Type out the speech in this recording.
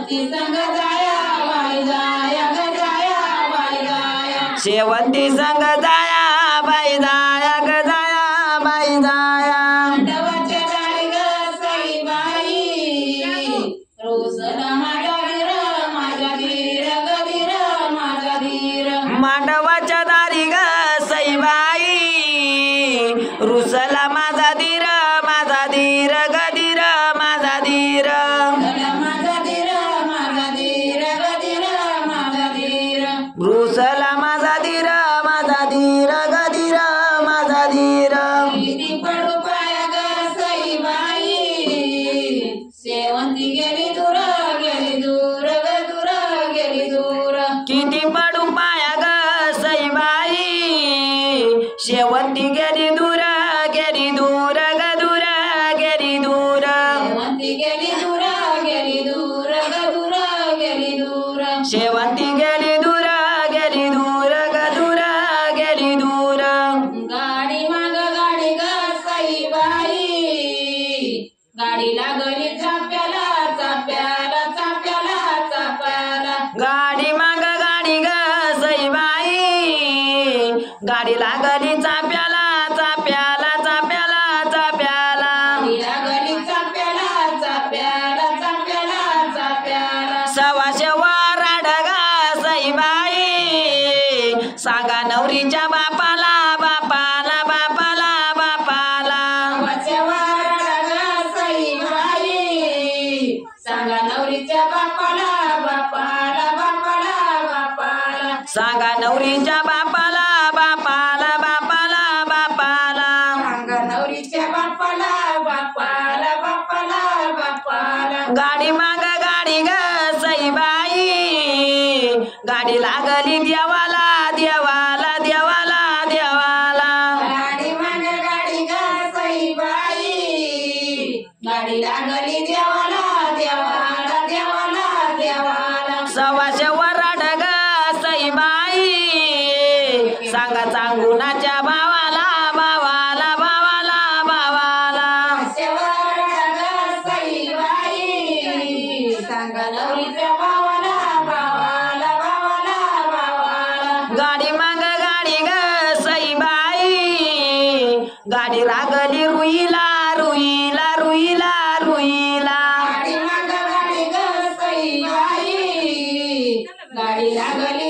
शेवंती संग जाया बाई जाया ग जाया बाई जाया शेवंती संग जाया बाई जाया ग जाया बाई जाया मांडवाच्या दारी ग सई बाई रोसला माझा धीर माझा धीर ग धीर माझा धीर मांडवाच्या दारी ग सईबाई रुसला माझा धीर माझा धीर ग धीर माझा धीर माझा धीर माझा धीर ग धीर माझा धीर रुसला माझा धीर माझा धीर ग धीर माझा धीर किती पडू पाया ग सई बाई शेवंती गेली दूर गेली दूर ग दूर गेली दूर किती पडू पाया ग सईबाई शेवंती गेली दूर गेली दूर ग दूर गेली दूर शेवंती गेली दूर गेली दूर ग दूर गेली दूर शेवंती गेली दूर गेली दूर ग दूर गेली दूर गाडी माग गाडी ग सई बाई गाडी लागली चाप्याला चाप्याला चाप्याला चाप्याला गाडी माग गाडी ग सईबाई गाडी लागली चाप्याला चाप्याला चाप्याला चाप्याला गाडी लागली चाप्याला चाप्याला चाप्याला चाप्याला सवाशे वराड ग सईबाई सांगा नवरीच्या बापाला बापाला बापाला बापाला सांगा नवरीच्या बापाला बापाला बापाला बापाला सांगा नवरीच्या बापाला बापाला बापाला बापाला सांगा नवरीच्या बापाला बापाला बापाला बापाला गाडी माग गाडी ग सईबाई गाडी लागली देवाला देवाला देवाला देवाला गाडी माग गाडी ग सई बाई गाडी लागली देवाला देवाला देवाला देवाला सवाशे वराड ग सईबाई सांगा चांगुणाच्या भावाला भावाला भावाला भावाला सांगा नवरीच्या भावाला भावाला भावाला भावाला गाडी माग गाडी ग सईबाई गाडी लागली रुईला रुईला रुईला रुईला गाडी माग गाडी ग सई बाई गाडी लागली